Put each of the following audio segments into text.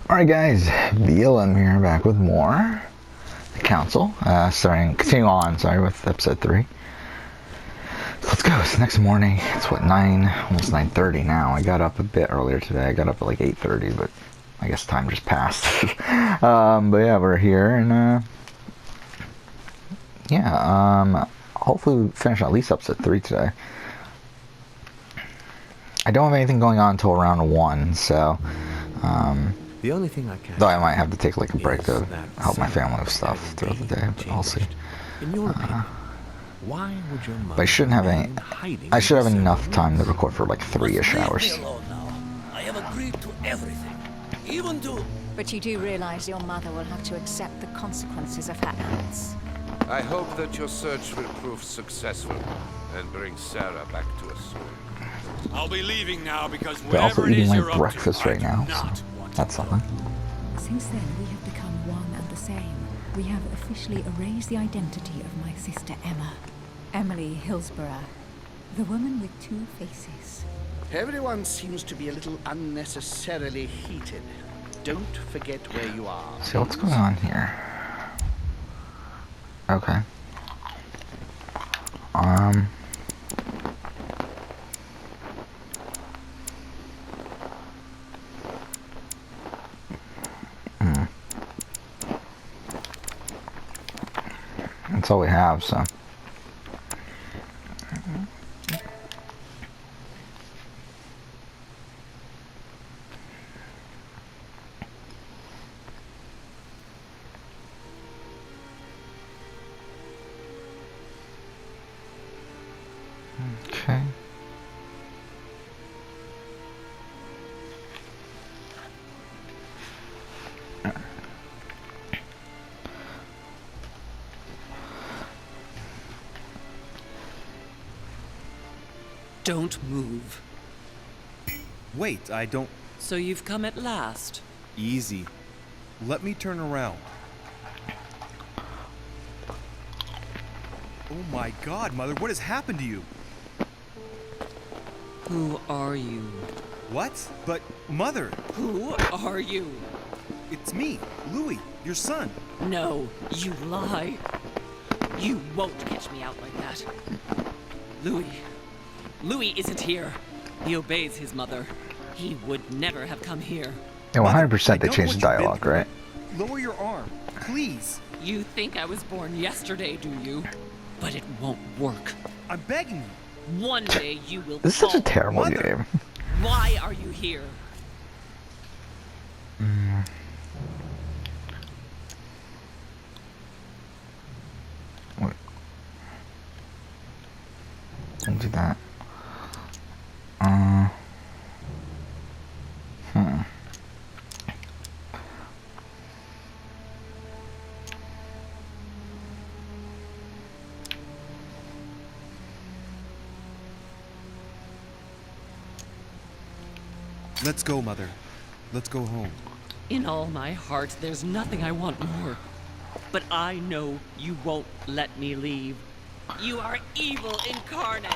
Alright guys, BLM here, back with more The Council, continue on, with episode 3. So let's go. It's the next morning. It's what, 9, almost 9:30 now. I got up a bit earlier today. I got up at like 8:30, but I guess time just passed. But yeah, we're here, and hopefully we finish at least episode 3 today. I don't have anything going on until around 1, so the only thing I can, though I might have to take like a break to help my family with stuff throughout the day, but I'll see. In your opinion, why would your mother But I shouldn't have any. I should have enough time to record for like 3-ish hours. I have agreed to everything, even to. But you do realize your mother will have to accept the consequences of her acts. I hope that your search will prove successful and bring Sarah back to us soon. I'll be leaving now because They're also whatever it eating is my you're up breakfast to, right now, I do not so want that's to something. Since then, we have become one and the same. We have officially erased the identity of my sister Emma. Emily Hillsborough, the woman with 2 faces. Everyone seems to be a little unnecessarily heated. Don't forget where you are. See what's going on here. Okay. That's all we have, so. Okay. Don't move. Wait, I don't... So you've come at last. Easy. Let me turn around. Oh my god, Mother, what has happened to you? Who are you? What? But, Mother... Who are you? It's me, Louis, your son. No, you lie. You won't catch me out like that. Louis isn't here. He obeys his mother. He would never have come here. Yeah, 100% they changed the dialogue, right? Lower your arm, please. You think I was born yesterday, do you? But it won't work. I'm begging you. One day you will This is such a fall. terrible Mother. game. Why are you here? Wait. Don't do that. Let's go, Mother. Let's go home. In all my heart, there's nothing I want more. But I know you won't let me leave. You are evil incarnate.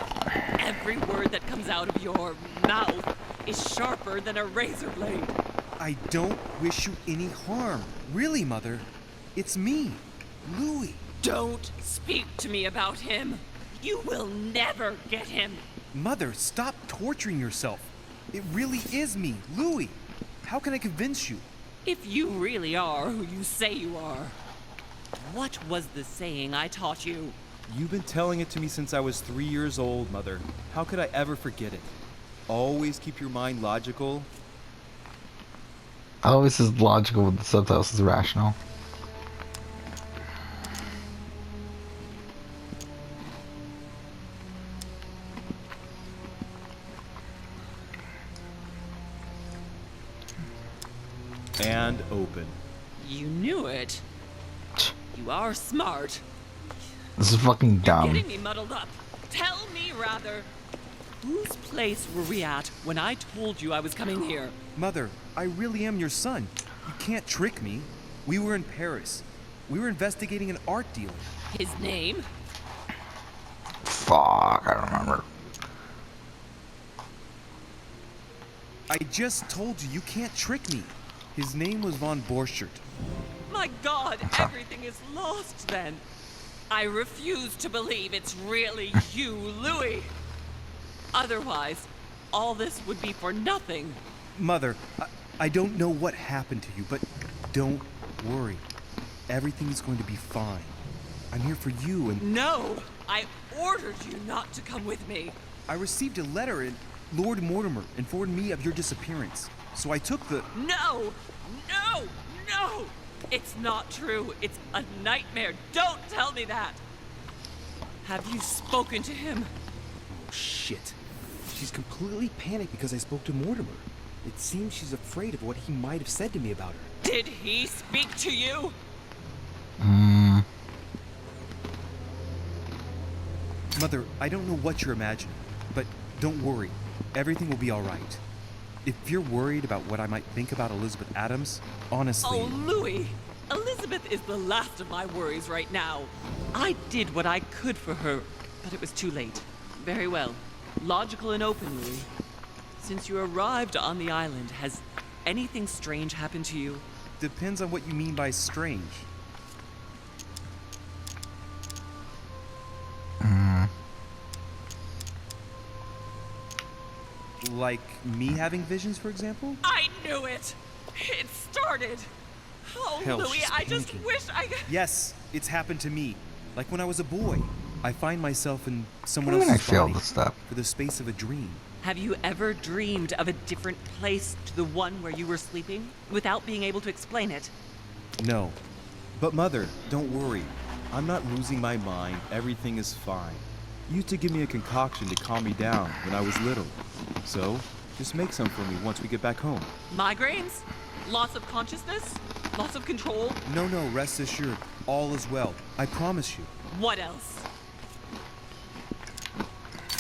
Every word that comes out of your mouth is sharper than a razor blade. I don't wish you any harm. Really, Mother. It's me, Louis. Don't speak to me about him. You will never get him. Mother, stop torturing yourself. It really is me, Louis. How can I convince you? If you really are who you say you are, what was the saying I taught you? You've been telling it to me since I was 3 years old, Mother. How could I ever forget it? Always keep your mind logical. Always is logical with the subtitles is rational. And open. You knew it. You are smart. This is fucking dumb. Getting me muddled up. Tell me, rather, whose place were we at when I told you I was coming here? Mother, I really am your son. You can't trick me. We were in Paris. We were investigating an art dealer. His name? Fuck, I don't remember. I just told you, you can't trick me. His name was von Borchert. My God, everything is lost then. I refuse to believe it's really you, Louis. Otherwise, all this would be for nothing. Mother, I don't know what happened to you, but don't worry. Everything is going to be fine. I'm here for you and... No! I ordered you not to come with me. I received a letter and Lord Mortimer informed me of your disappearance. So I took the... No! No! No! It's not true. It's a nightmare. Don't tell me that. Have you spoken to him? Oh, shit. She's completely panicked because I spoke to Mortimer. It seems she's afraid of what he might have said to me about her. Did he speak to you? Mother, I don't know what you're imagining, but don't worry. Everything will be all right. If you're worried about what I might think about Elizabeth Adams, honestly... Oh, Louis! Elizabeth is the last of my worries right now. I did what I could for her, but it was too late. Very well. Logical and open, Louis. Since you arrived on the island, has anything strange happened to you? Depends on what you mean by strange. Like me having visions, for example? I knew it! It started! Oh, Hell, Louis, she's I just panicking. wish I... Yes, it's happened to me. Like when I was a boy. I find myself in someone What do you mean else's I failed body this step? for the space of a dream. Have you ever dreamed of a different place to the one where you were sleeping, without being able to explain it? No. But Mother, don't worry. I'm not losing my mind. Everything is fine. You used to give me a concoction to calm me down when I was little. So, just make some for me once we get back home. Migraines? Loss of consciousness? Loss of control? No, rest assured. All is well. I promise you. What else?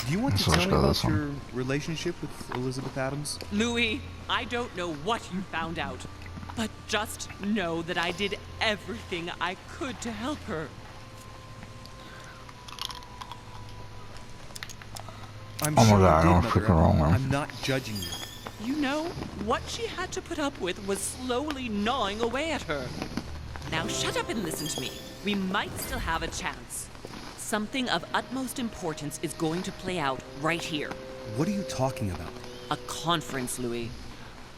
Do you want to So let's tell me go to about this one. your relationship with Elizabeth Adams? Louis, I don't know what you found out, but just know that I did everything I could to help her. I'm Oh my sure God, I you did, almost clicked Mother. the wrong one. I'm not judging you. You know, what she had to put up with was slowly gnawing away at her. Now shut up and listen to me. We might still have a chance. Something of utmost importance is going to play out right here. What are you talking about? A conference, Louis.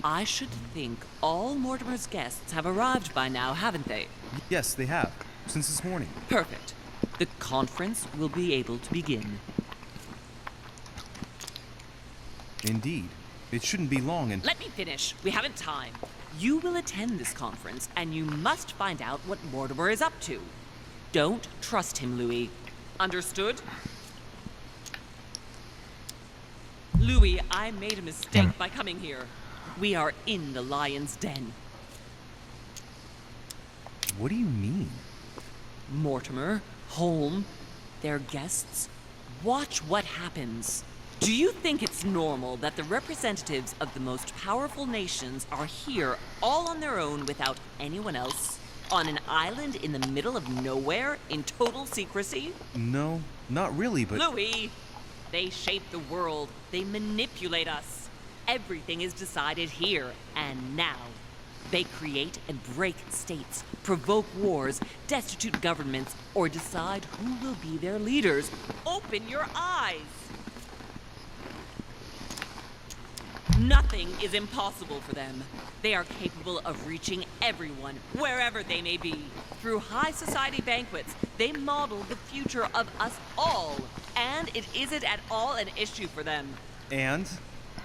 I should think all Mortimer's guests have arrived by now, haven't they? Yes, they have. Since this morning. Perfect. The conference will be able to begin. Indeed. It shouldn't be long and... Let me finish. We haven't time. You will attend this conference, and you must find out what Mortimer is up to. Don't trust him, Louis. Understood? Louis, I made a mistake by coming here. We are in the lion's den. What do you mean? Mortimer, Holm, their guests. Watch what happens. Do you think it's normal that the representatives of the most powerful nations are here all on their own without anyone else? On an island in the middle of nowhere in total secrecy? No, not really, but... Louis! They shape the world. They manipulate us. Everything is decided here and now. They create and break states, provoke wars, destitute governments, or decide who will be their leaders. Open your eyes! Nothing is impossible for them. They are capable of reaching everyone, wherever they may be. Through high society banquets, they model the future of us all. And it isn't at all an issue for them. And?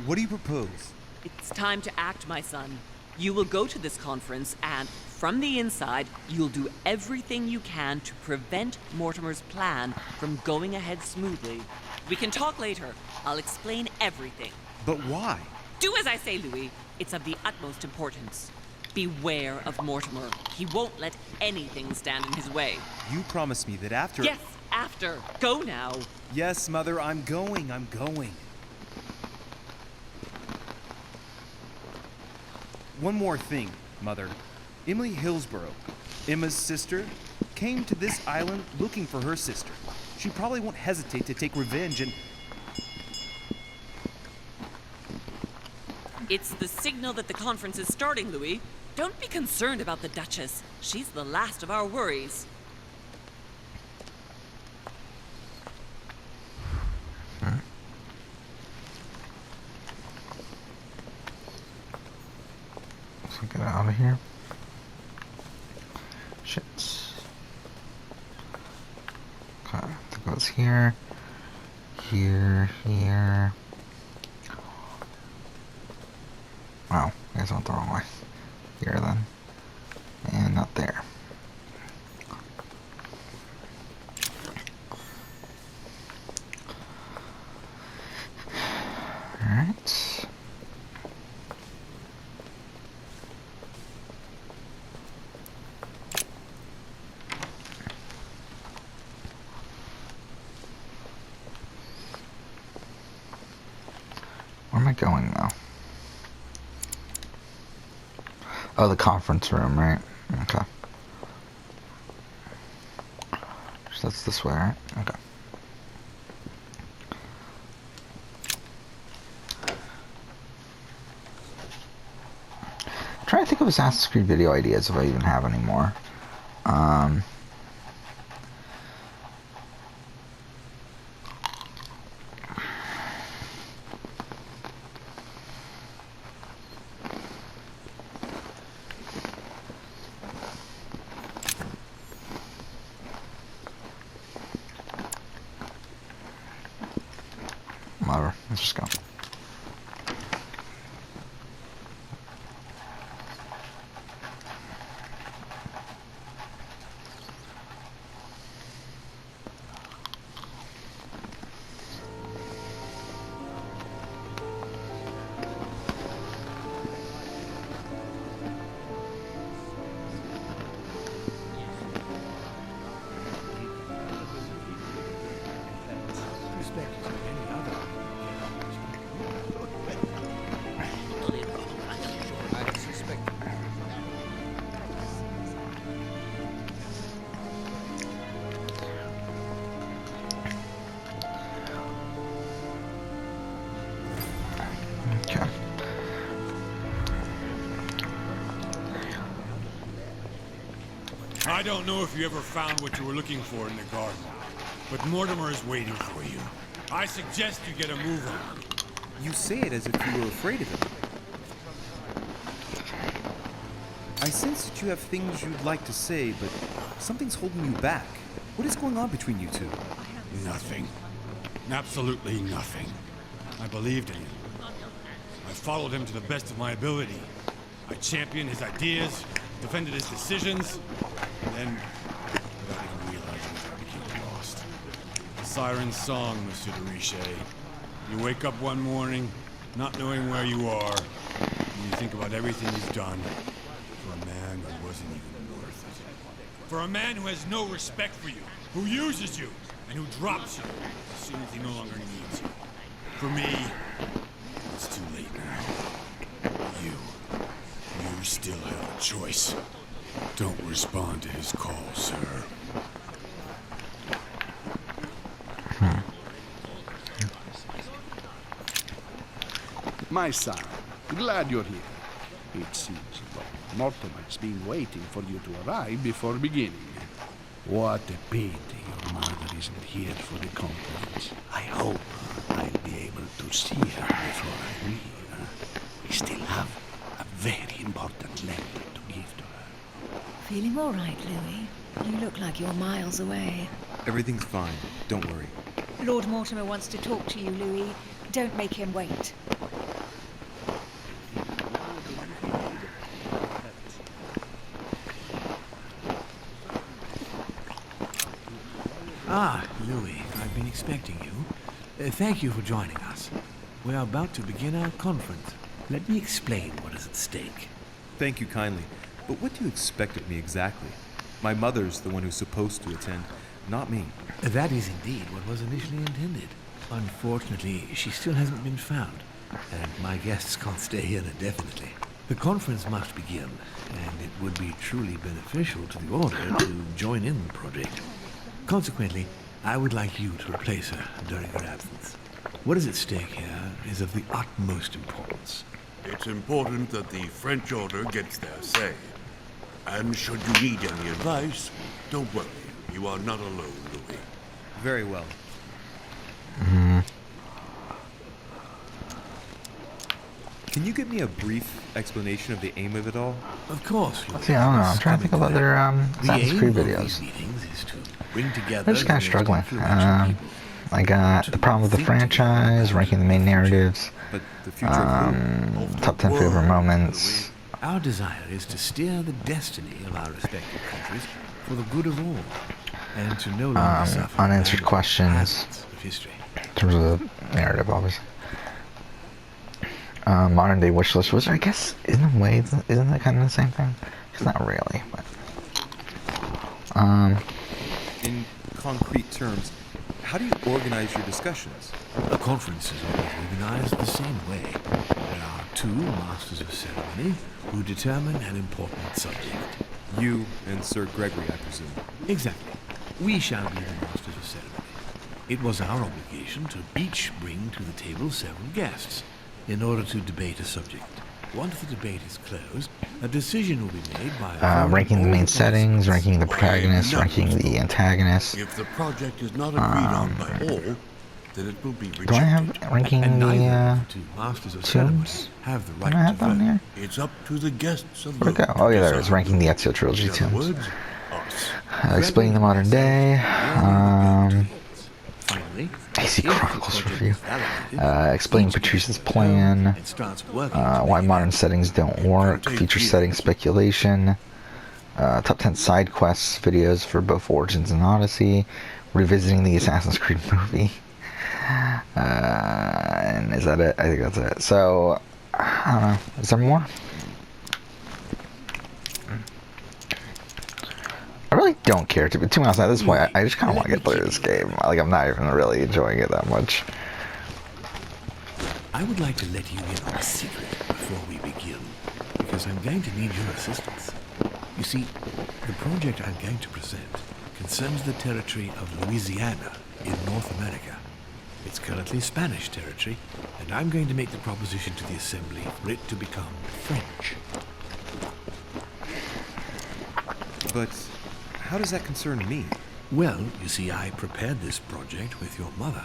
What do you propose? It's time to act, my son. You will go to this conference, and from the inside, you'll do everything you can to prevent Mortimer's plan from going ahead smoothly. We can talk later. I'll explain everything. But why? Do as I say, Louis. It's of the utmost importance. Beware of Mortimer. He won't let anything stand in his way. You promised me that after... Yes, after. Go now. Yes, Mother, I'm going. One more thing, Mother. Emily Hillsborough, Emma's sister, came to this island looking for her sister. She probably won't hesitate to take revenge and... It's the signal that the conference is starting, Louis. Don't be concerned about the Duchess. She's the last of our worries. Let's get out of here. Shit. Okay, it goes here, here, here. Wow, I guess I went the wrong way. Here then. And not there. Alright. Where am I going though? Oh, the conference room, right? Okay. So that's this way, right? Okay. I'm trying to think of Assassin's Creed video ideas if I even have any more. Whatever, let's just go. I don't know if you ever found what you were looking for in the garden, but Mortimer is waiting for you. I suggest you get a move on. You say it as if you were afraid of him. I sense that you have things you'd like to say, but something's holding you back. What is going on between you two? Nothing. Absolutely nothing. I believed in him. I followed him to the best of my ability. I championed his ideas, defended his decisions, and then, without even realizing it, I became lost. The siren's song, Monsieur de Richet. You wake up one morning, not knowing where you are, and you think about everything you've done for a man who wasn't even worth it. For a man who has no respect for you, who uses you, and who drops you as soon as he no longer needs you. For me, it's too late now. You still have a choice. Don't respond to his call, sir. My son, glad you're here. It seems Lord Mortimer's been waiting for you to arrive before beginning. What a pity your mother isn't here for the conference. I hope I'll be able to see her before I leave. We still have a very important letter to give to her. Feeling all right, Louis? You look like you're miles away. Everything's fine. Don't worry. Lord Mortimer wants to talk to you, Louis. Don't make him wait. Ah, Louis, I've been expecting you. Thank you for joining us. We are about to begin our conference. Let me explain what is at stake. Thank you kindly. But what do you expect of me exactly? My mother's the one who's supposed to attend, not me. That is indeed what was initially intended. Unfortunately, she still hasn't been found, and my guests can't stay here indefinitely. The conference must begin, and it would be truly beneficial to the Order to join in the project. Consequently, I would like you to replace her during her absence. What is at stake here is of the utmost importance. It's important that the French order gets their say. And should you need any advice, don't worry. You are not alone, Louis. Very well. Can you give me a brief explanation of the aim of it all? Of course. See, I don't know. I'm trying to think of other Assassin's Creed videos. They're just kind of struggling. I got the problem with the franchise, ranking the main narratives, top 10 favorite moments. Our desire is to steer the destiny of our respective countries for the good of all, and to no longer suffer unanswered questions of history. in terms of the narrative, obviously. Modern day wish list, which I guess in a way isn't that kind of the same thing? It's not really, but in concrete terms, how do you organize your discussions? A conference is always organized the same way. There are two masters of ceremony who determine an important subject. You and Sir Gregory, I presume. Exactly. We shall be the masters of ceremony. It was our obligation to each bring to the table several guests in order to debate a subject. Once the debate is closed, a decision will be made by ranking the main settings, ranking the protagonists, ranking the antagonists. If the project is not agreed on by all, then it will be rejected. Do I have ranking the tombs? Have the Do I have that on here? It's up to the guests of Where'd it go? Oh yeah, there it is. Ranking the Ezio Trilogy tombs. Explaining the modern day. AC Chronicles review. Explaining Patrice's plan. Why modern settings don't work. Future setting speculation. Top 10 side quests videos for both Origins and Odyssey. Revisiting the Assassin's Creed movie. And is that it? I think that's it. So, I don't know. Is there more? I really don't care to be too honest at this point. I just kind of want to get through this game. Like, I'm not even really enjoying it that much. I would like to let you in on a secret before we begin, because I'm going to need your assistance. You see, the project I'm going to present concerns the territory of Louisiana in North America. It's currently Spanish territory, and I'm going to make the proposition to the Assembly for it to become French. But how does that concern me? Well, you see, I prepared this project with your mother.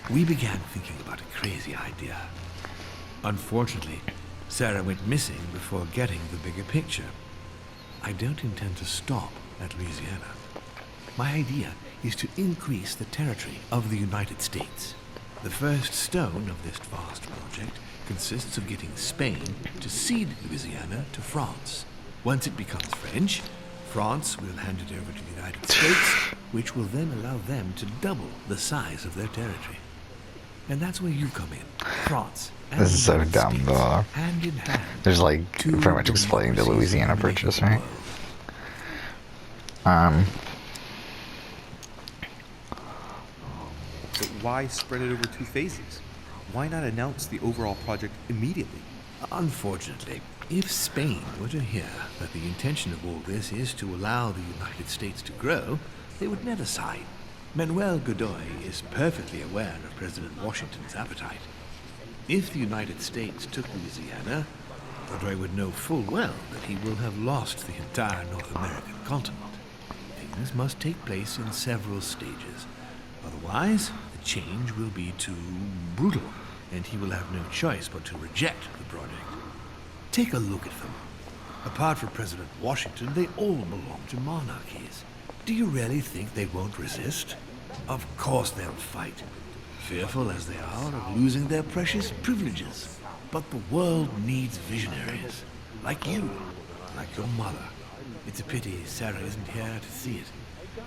We began thinking about a crazy idea. Unfortunately, Sarah went missing before getting the bigger picture. I don't intend to stop at Louisiana. My idea is to increase the territory of the United States. The first stone of this vast project consists of getting Spain to cede Louisiana to France. Once it becomes French, France will hand it over to the United States, which will then allow them to double the size of their territory. And that's where you come in, France. This is so dumb, though. Hand in hand. There's like pretty much explaining the Louisiana Purchase, right? But why spread it over 2 phases? Why not announce the overall project immediately? Unfortunately, if Spain were to hear that the intention of all this is to allow the United States to grow, they would never sign. Manuel Godoy is perfectly aware of President Washington's appetite. If the United States took Louisiana, Godoy would know full well that he will have lost the entire North American continent. Things must take place in several stages. Otherwise, the change will be too brutal, and he will have no choice but to reject the project. Take a look at them. Apart from President Washington, they all belong to monarchies. Do you really think they won't resist? Of course they'll fight, fearful as they are of losing their precious privileges. But the world needs visionaries, like you, like your mother. It's a pity Sarah isn't here to see it.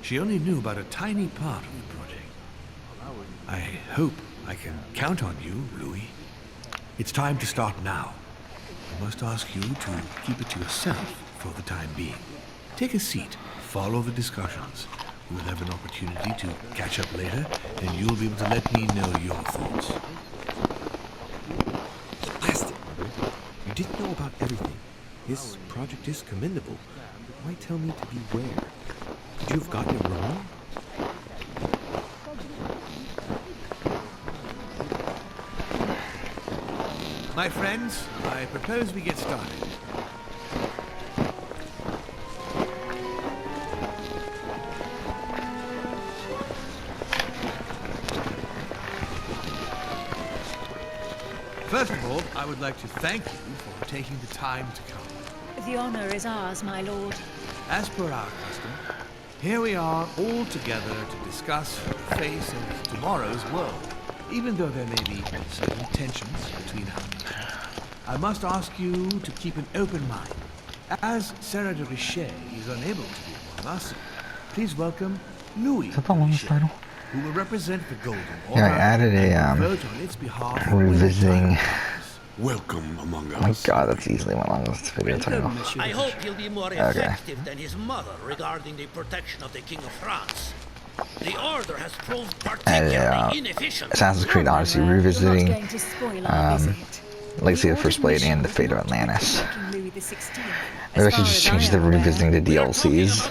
She only knew about a tiny part of the project. I hope I can count on you, Louis. It's time to start now. I must ask you to keep it to yourself for the time being. Take a seat, follow the discussions. We'll have an opportunity to catch up later, and you'll be able to let me know your thoughts. Blast it! You didn't know about everything. This project is commendable. Why tell me to beware? Could you have gotten it wrong? My friends, I propose we get started. First of all, I would like to thank you for taking the time to come. The honor is ours, my lord. As per our custom, here we are all together to discuss the face of tomorrow's world, even though there may be certain tensions between our nations. I must ask you to keep an open mind. As Sarah de Richet is unable to be among us, please welcome Louis de Richet, who will represent the Golden Order. Yeah, I added and vote on its behalf revisiting. Welcome among us. Oh my god, that's easily my longest video title. I hope he'll be more effective than his mother regarding the protection of the King of France. The Order has proved particularly inefficient. Assassin's Creed Odyssey revisiting Legacy of the First Blade and The Fate of Atlantis. Maybe I should just change the revisiting to DLCs.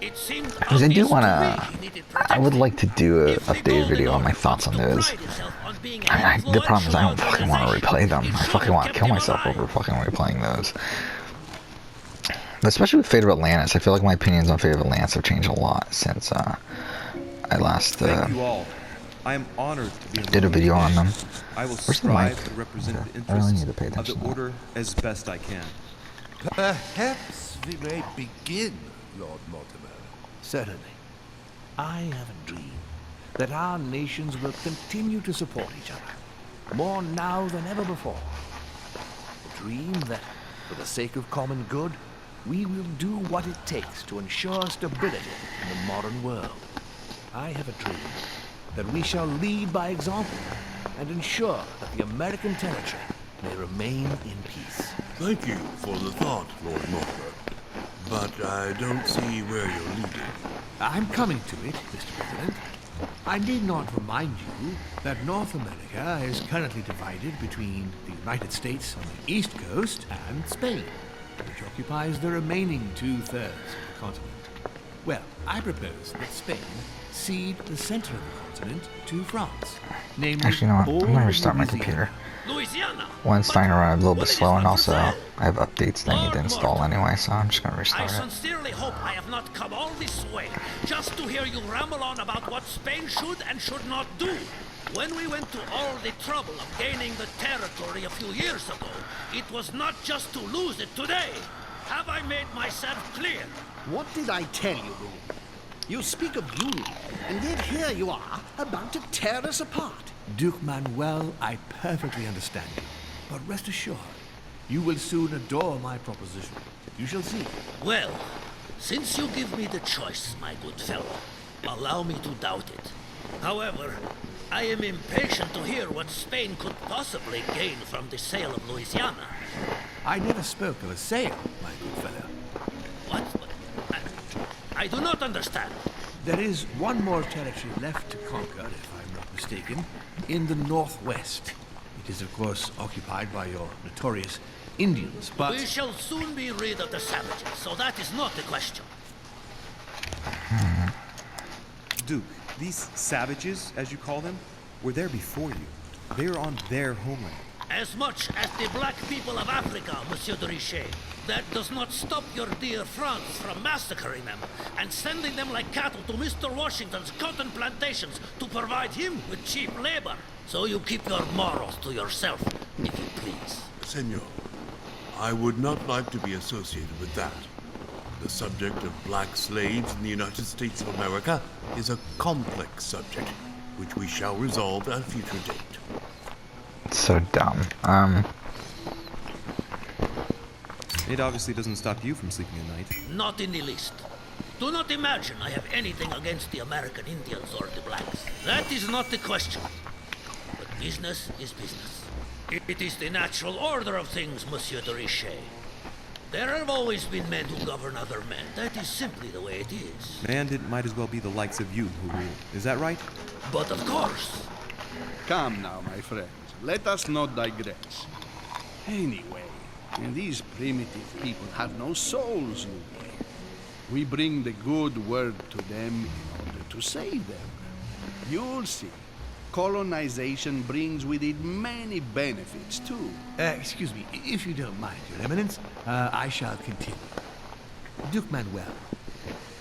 Because I do want to, I would like to do an updated video on my thoughts on those. The problem is I don't fucking want to replay them. I fucking want to kill myself over fucking replaying those. But especially with Fate of Atlantis, I feel like my opinions on Fate of Atlantis have changed a lot since I last Thank you all. I am honored to be did a video on them. I will Where's the mic? strive to represent the I really interests need to pay of the attention to Order as best I can. Perhaps we may begin, Lord Mortimer. Certainly. I have a dream that our nations will continue to support each other, more now than ever before. A dream that, for the sake of common good, we will do what it takes to ensure stability in the modern world. I have a dream that we shall lead by example and ensure that the American territory may remain in peace. Thank you for the thought, Lord Mortimer. But I don't see where you're leading. I'm coming to it, Mr. President. I need not remind you that North America is currently divided between the United States on the east coast and Spain, which occupies the remaining 2/3 of the continent. Well, I propose that Spain cede the center of the continent to France. Namely, Actually, you know what? I'm going to restart my computer. One, it's starting to run a little bit slow, and also I have updates that I need to install anyway, so I'm just going to restart I it. sincerely hope I have not come all this way just to hear you ramble on about what Spain should and should not do. When we went to all the trouble of gaining the territory a few years ago, it was not just to lose it today. Have I made myself clear? What did I tell you, Louis? You speak of unity, and yet here you are, about to tear us apart. Duke Manuel, I perfectly understand you. But rest assured, you will soon adore my proposition. You shall see. Well, since you give me the choice, my good fellow, allow me to doubt it. However, I am impatient to hear what Spain could possibly gain from the sale of Louisiana. I never spoke of a sale, my good fellow. What? I do not understand. There is one more territory left to conquer, if I'm not mistaken, in the northwest. It is, of course, occupied by your notorious Indians, but... We shall soon be rid of the savages, so that is not the question. Duke, these savages, as you call them, were there before you. They are on their homeland. As much as the black people of Africa, Monsieur de Richet. That does not stop your dear France from massacring them and sending them like cattle to Mr. Washington's cotton plantations to provide him with cheap labor. So you keep your morals to yourself, if you please. Senor, I would not like to be associated with that. The subject of black slaves in the United States of America is a complex subject, which we shall resolve at a future date. It's so dumb. It obviously doesn't stop you from sleeping at night. Not in the least. Do not imagine I have anything against the American Indians or the blacks. That is not the question. But business is business. It is the natural order of things, Monsieur de Richet. There have always been men who govern other men. That is simply the way it is. And it might as well be the likes of you who rule. Is that right? But of course. Come now, my friends. Let us not digress. Anyway, these primitive people have no souls, Louis. We bring the good word to them in order to save them. You'll see. colonization brings with it many benefits, too. Excuse me, if you don't mind, Your Eminence, I shall continue. Duke Manuel,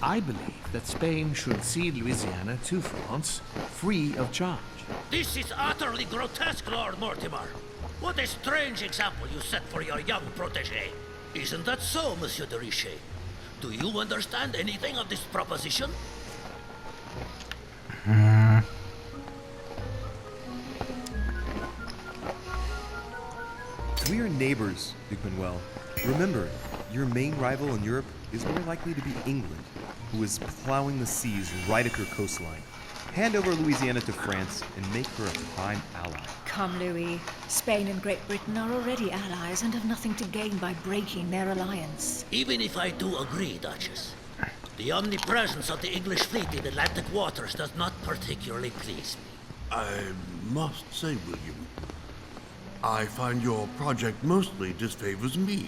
I believe that Spain should cede Louisiana to France free of charge. This is utterly grotesque, Lord Mortimer. What a strange example you set for your young protégé. Isn't that so, Monsieur de Richet? Do you understand anything of this proposition? We are neighbors, Duke Manuel. Remember, your main rival in Europe is more likely to be England, who is plowing the seas right up your coastline. Hand over Louisiana to France and make her a prime ally. Come, Louis. Spain and Great Britain are already allies and have nothing to gain by breaking their alliance. Even if I do agree, Duchess, the omnipresence of the English fleet in Atlantic waters does not particularly please me. I must say, William, I find your project mostly disfavors me.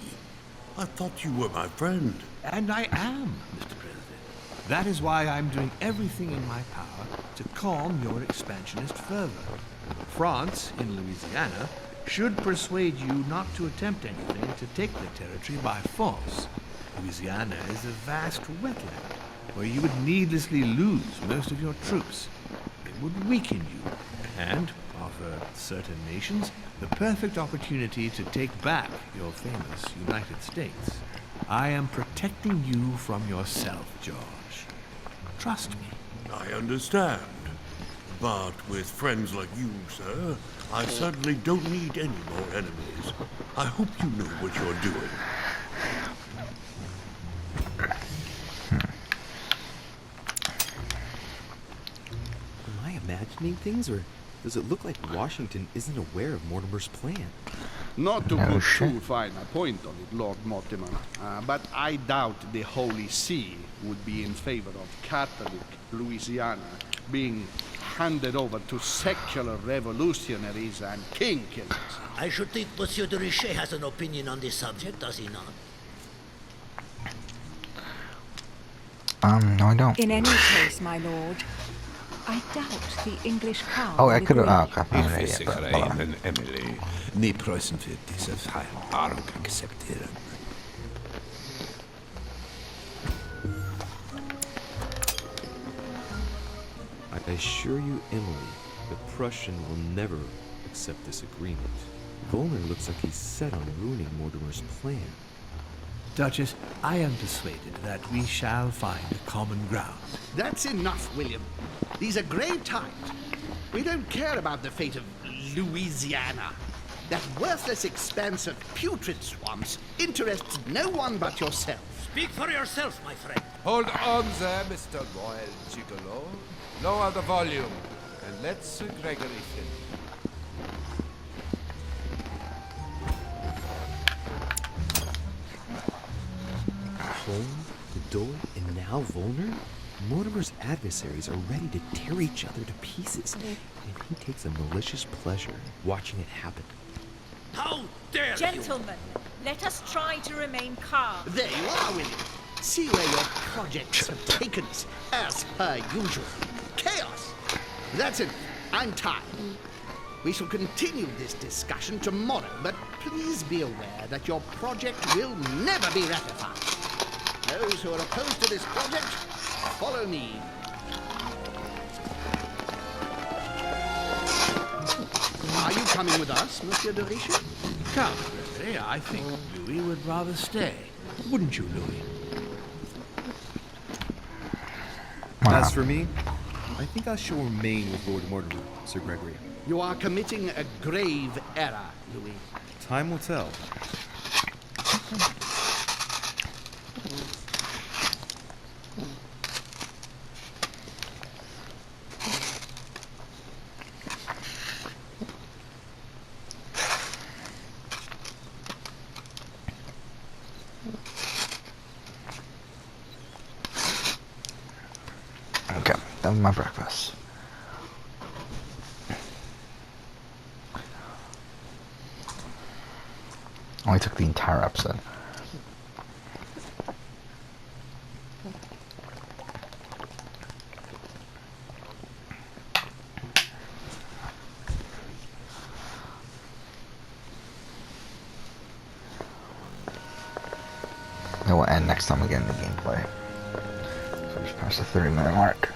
I thought you were my friend. And I am, Mr. President. That is why I'm doing everything in my power to calm your expansionist fervor. France, in Louisiana, should persuade you not to attempt anything to take the territory by force. Louisiana is a vast wetland where you would needlessly lose most of your troops. It would weaken you and offer certain nations the perfect opportunity to take back your famous United States. I am protecting you from yourself, George. Trust me. I understand. But with friends like you, sir, I certainly don't need any more enemies. I hope you know what you're doing. Am I imagining things, or does it look like Washington isn't aware of Mortimer's plan? Not to put too fine a point on it, Lord Mortimer, but I doubt the Holy See would be in favor of Catholic Louisiana being handed over to secular revolutionaries and king killers. I should think Monsieur de Richet has an opinion on this subject, does he not? No, I don't. In any case, my lord, I doubt the English crown. Oh, I could have. will Oh, okay. Ich rein, Emily. Ni Preußen wird diese Vereinbarung akzeptieren. I assure you, Emily, the Prussian will never accept this agreement. Volner looks like he's set on ruining Mortimer's plan. Duchess, I am persuaded that we shall find a common ground. That's enough, William. These are grave times. We don't care about the fate of Louisiana. That worthless expanse of putrid swamps interests no one but yourself. Speak for yourself, my friend. Hold on there, Mr. Royal Gigolo. Lower the volume, and let Sir Gregory finish. Holm, Godoy, and now Volner? Mortimer's adversaries are ready to tear each other to pieces, and he takes a malicious pleasure watching it happen. How dare you! Gentlemen, let us try to remain calm. There you are, William. See where your projects have taken us, as per usual. Chaos! That's it. I'm tired. We shall continue this discussion tomorrow, but please be aware that your project will never be ratified. Those who are opposed to this project, follow me. Are you coming with us, Monsieur de Richet? Come, Gregory, I think Louis would rather stay. Wouldn't you, Louis? As for me, I think I shall remain with Lord Mortimer, Sir Gregory. You are committing a grave error, Louis. Time will tell. Okay, that was my breakfast. Only took the entire episode. It will end next time we get into gameplay. So we just passed the 30-minute mark.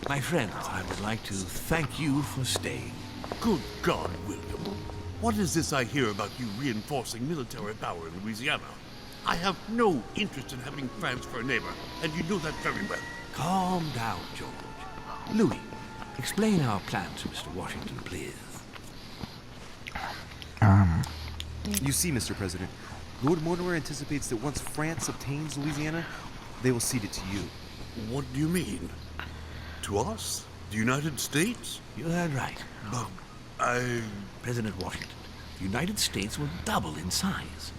My friends, I would like to thank you for staying. Good God, William. What is this I hear about you reinforcing military power in Louisiana? I have no interest in having France for a neighbor, and you know that very well. Calm down, George. Louis, explain our plan to Mr. Washington, please. You see, Mr. President, Lord Mortimer anticipates that once France obtains Louisiana, they will cede it to you. What do you mean? To us? The United States? You heard right. But President Washington, the United States will double in size.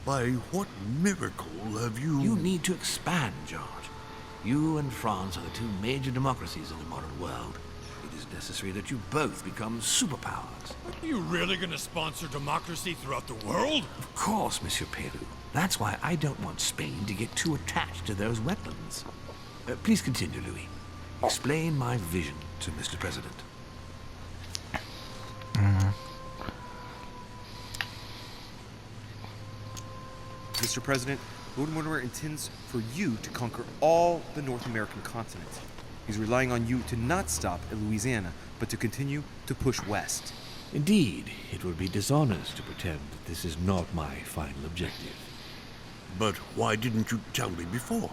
By what miracle have you... You need to expand, George. You and France are the two major democracies in the modern world. It is necessary that you both become superpowers. Are you really going to sponsor democracy throughout the world? Of course, Monsieur Peru. That's why I don't want Spain to get too attached to those wetlands. Please continue, Louis. Explain my vision to Mr. President. Mr. President, Lord Mortimer intends for you to conquer all the North American continent. He's relying on you to not stop at Louisiana, but to continue to push west. Indeed, it would be dishonest to pretend that this is not my final objective. But why didn't you tell me before?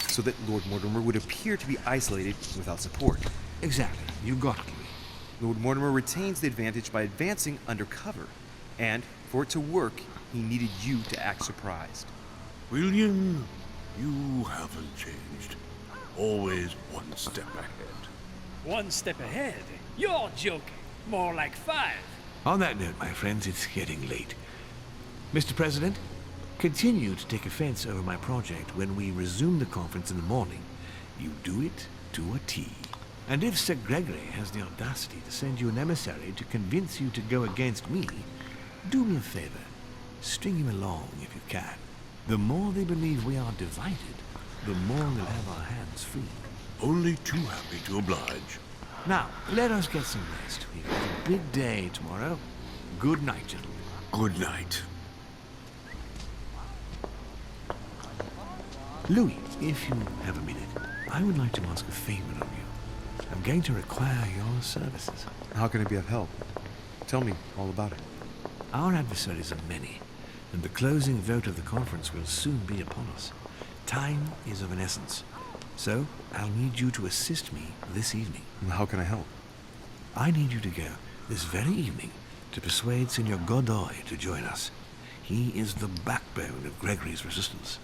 So that Lord Mortimer would appear to be isolated without support. Exactly. You got it, Louis. Lord Mortimer retains the advantage by advancing undercover. And for it to work, he needed you to act surprised. William, you haven't changed. Always one step ahead. One step ahead? You're joking. More like 5. On that note, my friends, it's getting late. Mr. President, continue to take offense over my project when we resume the conference in the morning. You do it to a T. And if Sir Gregory has the audacity to send you an emissary to convince you to go against me, do me a favor. String him along if you can. The more they believe we are divided, the more we'll have our hands free. Only too happy to oblige. Now, let us get some rest. We've got a big day tomorrow. Good night, gentlemen. Good night. Louis, if you have a minute, I would like to ask a favor of you. I'm going to require your services. How can I be of help? Tell me all about it. Our adversaries are many, and the closing vote of the conference will soon be upon us. Time is of an essence, so I'll need you to assist me this evening. How can I help? I need you to go this very evening to persuade Senor Godoy to join us. He is the backbone of Gregory's resistance.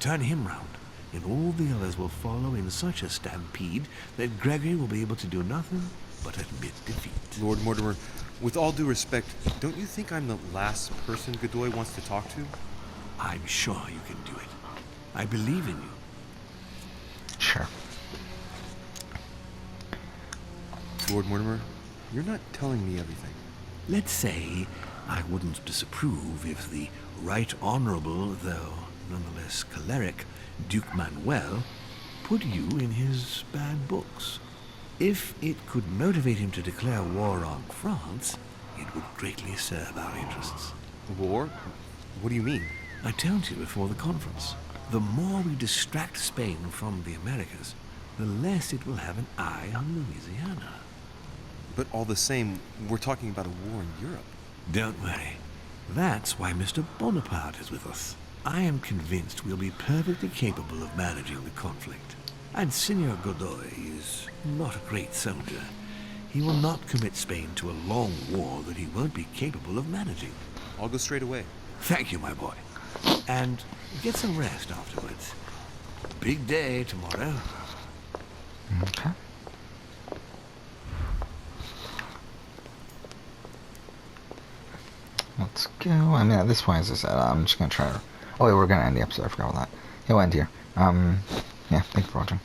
Turn him round, and all the others will follow in such a stampede that Gregory will be able to do nothing but admit defeat. Lord Mortimer, with all due respect, don't you think I'm the last person Godoy wants to talk to? I'm sure you can do it. I believe in you. Sure. Lord Mortimer, you're not telling me everything. Let's say I wouldn't disapprove if the Right Honorable, though nonetheless choleric, Duke Manuel put you in his bad books. If it could motivate him to declare war on France, it would greatly serve our interests. War? What do you mean? I told you before the conference. The more we distract Spain from the Americas, the less it will have an eye on Louisiana. But all the same, we're talking about a war in Europe. Don't worry. That's why Mr. Bonaparte is with us. I am convinced we'll be perfectly capable of managing the conflict. And Senor Godoy is not a great soldier. He will not commit Spain to a long war that he won't be capable of managing. I'll go straight away. Thank you, my boy. And get some rest afterwards. Big day tomorrow. Okay. Let's go. I mean, at this point, as I said, I'm just gonna try to... Oh wait, we're gonna end the episode. I forgot about that. It'll end here. Yeah, thanks for watching.